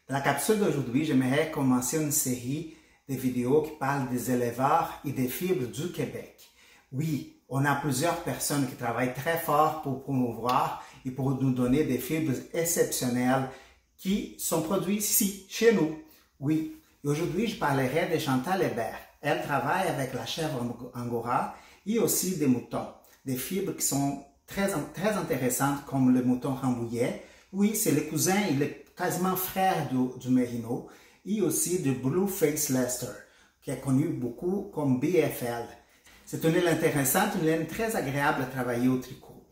Dans la capsule d'aujourd'hui, j'aimerais commencer une série de vidéos qui parlent des éleveurs et des fibres du Québec. Oui, on a plusieurs personnes qui travaillent très fort pour promouvoir et pour nous donner des fibres exceptionnelles qui sont produites ici, chez nous. Oui, et aujourd'hui, je parlerai de Chantal Hébert. Elle travaille avec la chèvre Angora et aussi des moutons. Des fibres qui sont très intéressantes comme le mouton rambouillet. Oui, c'est le cousin, il est quasiment frère du Merino. Et aussi du Blueface Leicester, qui est connu beaucoup comme BFL. C'est une laine intéressante, une laine très agréable à travailler au tricot.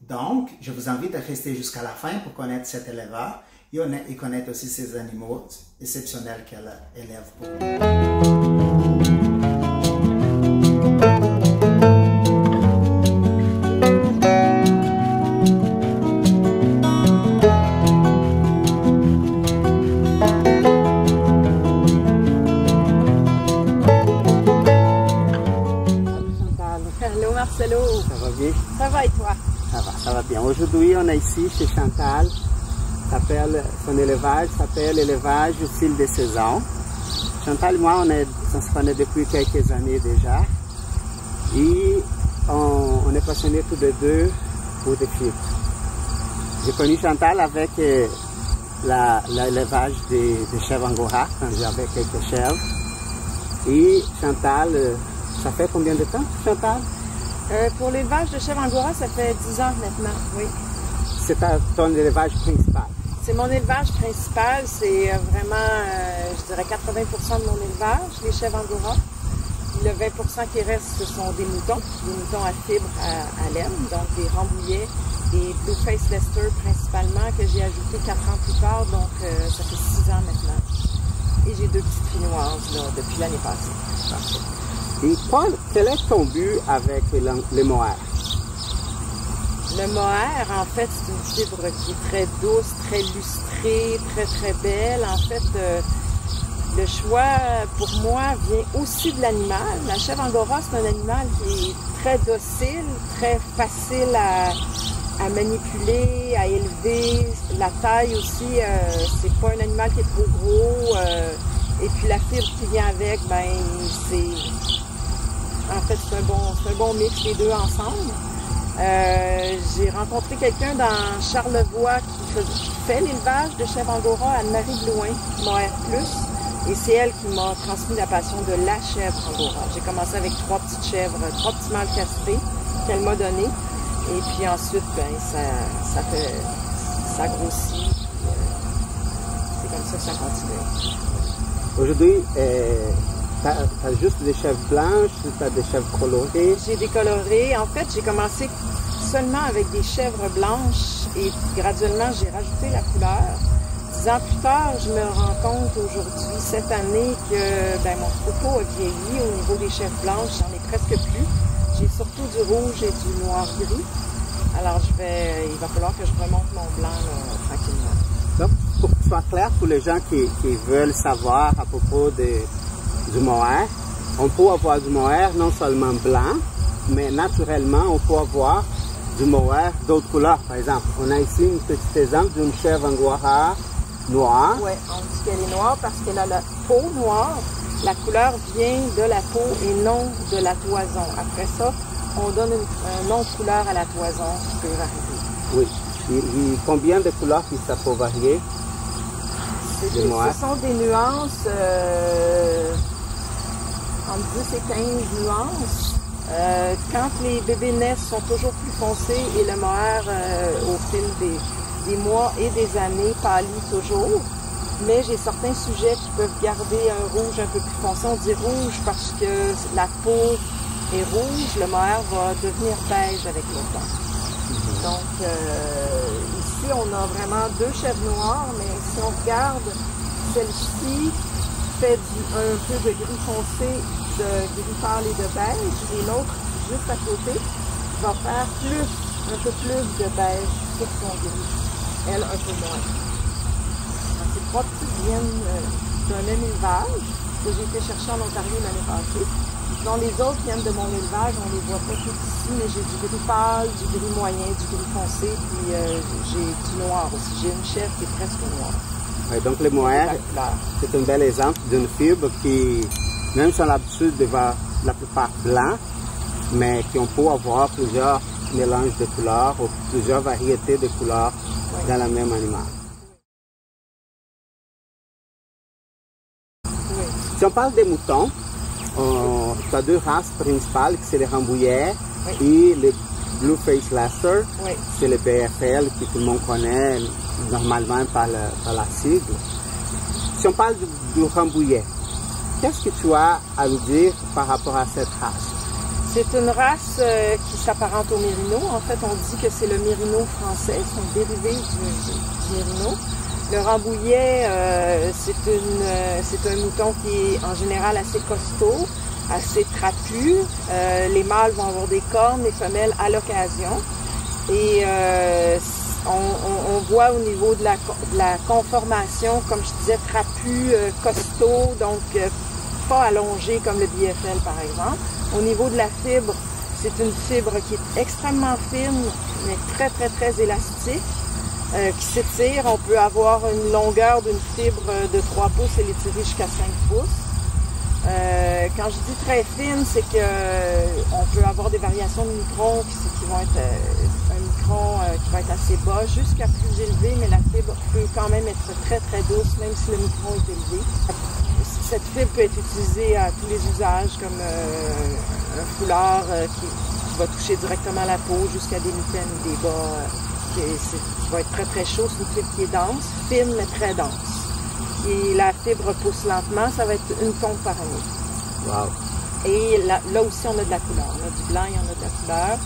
Donc, je vous invite à rester jusqu'à la fin pour connaître cet éleveur et connaître aussi ces animaux exceptionnels qu'elle élève pour nous. Allô Marcelo. Ça va bien? Ça va et toi? Ça va bien. Aujourd'hui, on est ici chez Chantal. Son élevage s'appelle l'élevage au fil des saisons. Chantal et moi, on se connaît depuis quelques années déjà. Et on est passionnés tous les deux pour des fibres. J'ai connu Chantal avec l'élevage des chèvres Angora, quand j'avais quelques chèvres. Et Chantal, ça fait combien de temps, Chantal? Pour l'élevage de chèvres Angora, ça fait 10 ans maintenant, oui. C'est ton élevage principal? C'est mon élevage principal, c'est vraiment, je dirais 80% de mon élevage, les chèvres Angora. Le 20% qui reste, ce sont des moutons à fibres à laine, donc des rambouillets et Blueface Leicester principalement, que j'ai ajouté 4 ans plus tard, donc ça fait 6 ans maintenant. Et j'ai 2 petites finoises là, depuis l'année passée. Parfait. Et quel est ton but avec le mohair? Le mohair, en fait, c'est une fibre qui est très douce, très lustrée, très belle. En fait, le choix, pour moi, vient aussi de l'animal. La chèvre Angora, c'est un animal qui est très docile, très facile à manipuler, à élever. La taille aussi, c'est pas un animal qui est trop gros. Et puis la fibre qui vient avec, ben en fait, c'est un bon mix, les deux ensemble. J'ai rencontré quelqu'un dans Charlevoix qui fait l'élevage de chèvres Angora, Anne-Marie Blouin, Mohair Plus. Et c'est elle qui m'a transmis la passion de la chèvre Angora. J'ai commencé avec 3 petites chèvres, 3 petits mâles castrés qu'elle m'a donné. Et puis ensuite, ça grossit. C'est comme ça que ça continue. Aujourd'hui, tu as juste des chèvres blanches, tu as des chèvres colorées? J'ai décoloré. En fait, j'ai commencé seulement avec des chèvres blanches et graduellement, j'ai rajouté la couleur. 10 ans plus tard, je me rends compte aujourd'hui, cette année, que mon troupeau a vieilli au niveau des chèvres blanches. J'en ai presque plus. J'ai surtout du rouge et du noir-gris. Alors, il va falloir que je remonte mon blanc là, tranquillement. Donc, pour que ce soit clair pour les gens qui veulent savoir à propos du mohair, on peut avoir du mohair non seulement blanc, mais naturellement, on peut avoir du mohair d'autres couleurs. Par exemple, on a ici une petite exemple d'une chèvre Angora noire. Oui, on dit qu'elle est noire parce qu'elle a la peau noire. La couleur vient de la peau et non de la toison. Après ça, on donne un nom de couleur à la toison qui peut varier. Oui. Et combien de couleurs ça peut varier? Ce sont des nuances entre 10 et 15 nuances. Quand les bébés naissent, sont toujours plus foncés et le mohair, au fil des mois et des années, pâlit toujours. Mais j'ai certains sujets qui peuvent garder un rouge un peu plus foncé. On dit rouge parce que la peau est rouge, le mohair va devenir beige avec le temps. Donc ici, on a vraiment 2 chèvres noires, mais si on regarde, celle-ci fait un peu de gris foncé, de gris pâle et de beige, et l'autre, juste à côté, va faire un peu plus de beige sur son gris. Elle, un peu moins. Donc, ces 3 petites viennent d'un même élevage que j'ai été chercher en Ontario l'année passée. Sinon, les autres viennent de mon élevage, on les voit pas tous ici, mais j'ai du gris pâle, du gris moyen, du gris foncé, puis j'ai du noir aussi. J'ai une chèvre qui est presque noire. Ouais, donc le mohair, c'est un bel exemple d'une fibre qui, même si on a l'habitude de voir la plupart blancs, mais qui peut avoir plusieurs mélanges de couleurs ou plusieurs variétés de couleurs dans la même animal. Si on parle des moutons, tu as deux races principales, qui c'est les Rambouillets et les Blue Face Leicester. C'est le BFL que tout le monde connaît normalement par la sigle. Si on parle du Rambouillet, qu'est-ce que tu as à nous dire par rapport à cette race? C'est une race qui s'apparente au Mérino. En fait, on dit que c'est le Mérino français, c'est un dérivé du Mérino. Le Rambouillet, c'est un mouton qui est en général assez costaud, assez trapu. Les mâles vont avoir des cornes, les femelles à l'occasion. Et on voit au niveau de la conformation, comme je disais, trapu, costaud, donc pas allongé comme le BFL par exemple. Au niveau de la fibre, c'est une fibre qui est extrêmement fine, mais très très très élastique, qui s'étire. On peut avoir une longueur d'une fibre de 3 pouces et l'étirer jusqu'à 5 pouces. Quand je dis très fine, c'est que on peut avoir des variations de microns qui vont être un micron qui va être assez bas jusqu'à plus élevé, mais la fibre peut quand même être très très douce, même si le micron est élevé. Cette fibre peut être utilisée à tous les usages, comme un foulard qui va toucher directement la peau jusqu'à des mitaines ou des bas qui va être très très chaud. C'est une fibre qui est dense, fine mais très dense. Et la fibre pousse lentement, ça va être une tonne par année. Wow. Et là aussi, on a de la couleur. On a du blanc et on a de la couleur,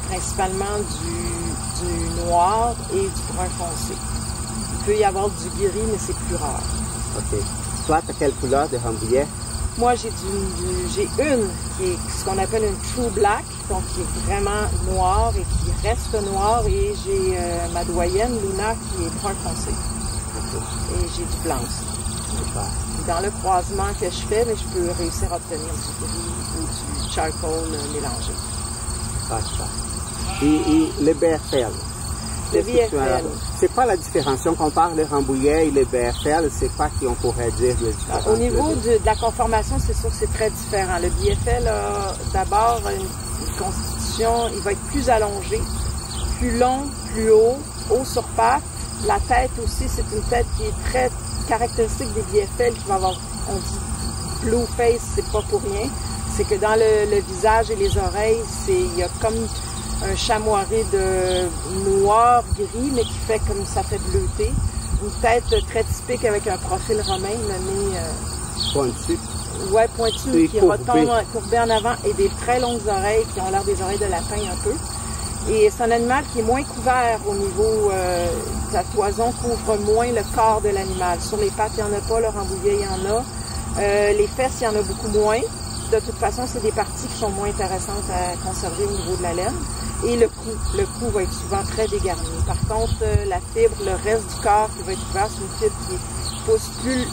principalement du noir et du brun foncé. Il peut y avoir du gris, mais c'est plus rare. OK. Toi, tu as quelle couleur de Rambouillet? Moi, j'ai une qui est ce qu'on appelle une true black, donc qui est vraiment noire et qui reste noire. Et j'ai ma doyenne, Luna, qui est brun foncé. Et j'ai du blanc aussi. Dans le croisement que je fais, mais je peux réussir à obtenir du gris ou du charcoal mélangé. Et le BFL? Le BFL. C'est quoi la différence? Quand on parle de Rambouillet et le BFL, c'est quoi qu'on pourrait dire de différence? Au niveau de la conformation, c'est sûr que c'est très différent. Le BFL a d'abord une constitution, il va être plus allongé, plus long, plus haut, haut sur pattes. La tête aussi, c'est une tête qui est très caractéristique des BFL, qui va avoir, on dit blue face, c'est pas pour rien. C'est que dans le visage et les oreilles, il y a comme un chamoiré de noir-gris, mais qui fait comme ça fait bleuté. Une tête très typique avec un profil romain, le nez pointu. Ouais, pointu, qui retombe courbé en avant, et des très longues oreilles qui ont l'air des oreilles de lapin un peu. Et c'est un animal qui est moins couvert au niveau sa toison couvre moins le corps de l'animal. Sur les pattes, il n'y en a pas, le Rambouillet, il y en a. Les fesses, il y en a beaucoup moins. De toute façon, c'est des parties qui sont moins intéressantes à conserver au niveau de la laine. Et le cou va être souvent très dégarni. Par contre, la fibre, le reste du corps qui va être couvert, c'est une fibre qui pousse plus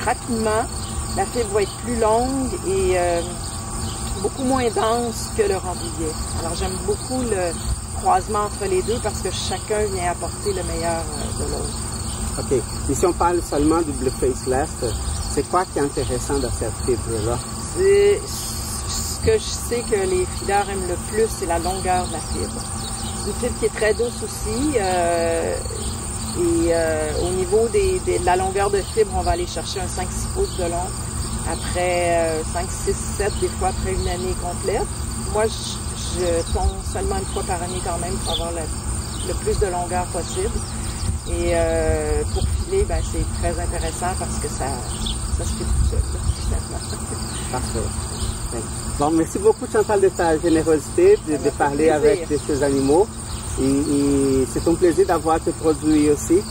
rapidement. La fibre va être plus longue et beaucoup moins dense que le Rambouillet. Alors j'aime beaucoup le croisement entre les deux parce que chacun vient apporter le meilleur de l'autre. OK. Et si on parle seulement du Blue Face Leicester, c'est quoi qui est intéressant dans cette fibre-là? Ce que je sais que les fileurs aiment le plus, c'est la longueur de la fibre. C'est une fibre qui est très douce aussi. Au niveau de la longueur de fibre, on va aller chercher un 5-6 pouces de long. Après 5, 6, 7, des fois après une année complète. Moi, je tombe seulement une fois par année quand même pour avoir le plus de longueur possible. Et pour filer, ben, c'est très intéressant parce que ça se fait tout seul, finalement. Parfait. Bon, merci beaucoup Chantal de ta générosité de parler avec ces animaux. Et c'est un plaisir d'avoir tes produits aussi.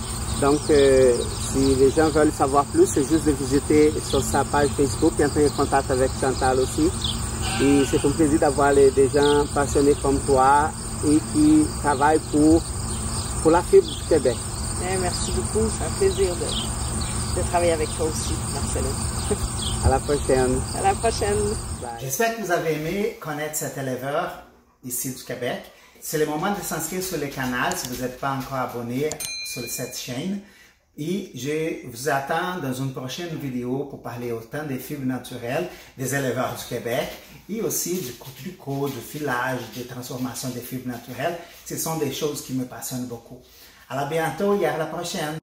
Donc, si les gens veulent savoir plus, c'est juste de visiter sur sa page Facebook et entrer en contact avec Chantal aussi. Et c'est un plaisir d'avoir des gens passionnés comme toi et qui travaillent pour la fibre du Québec. Merci beaucoup, c'est un plaisir de travailler avec toi aussi, Marcelo. À la prochaine. À la prochaine. J'espère que vous avez aimé connaître cet éleveur ici du Québec. C'est le moment de s'inscrire sur le canal si vous n'êtes pas encore abonné sur cette chaîne. Et je vous attends dans une prochaine vidéo pour parler autant des fibres naturelles des éleveurs du Québec et aussi du tricot, du filage, des transformations des fibres naturelles. Ce sont des choses qui me passionnent beaucoup. À bientôt et à la prochaine!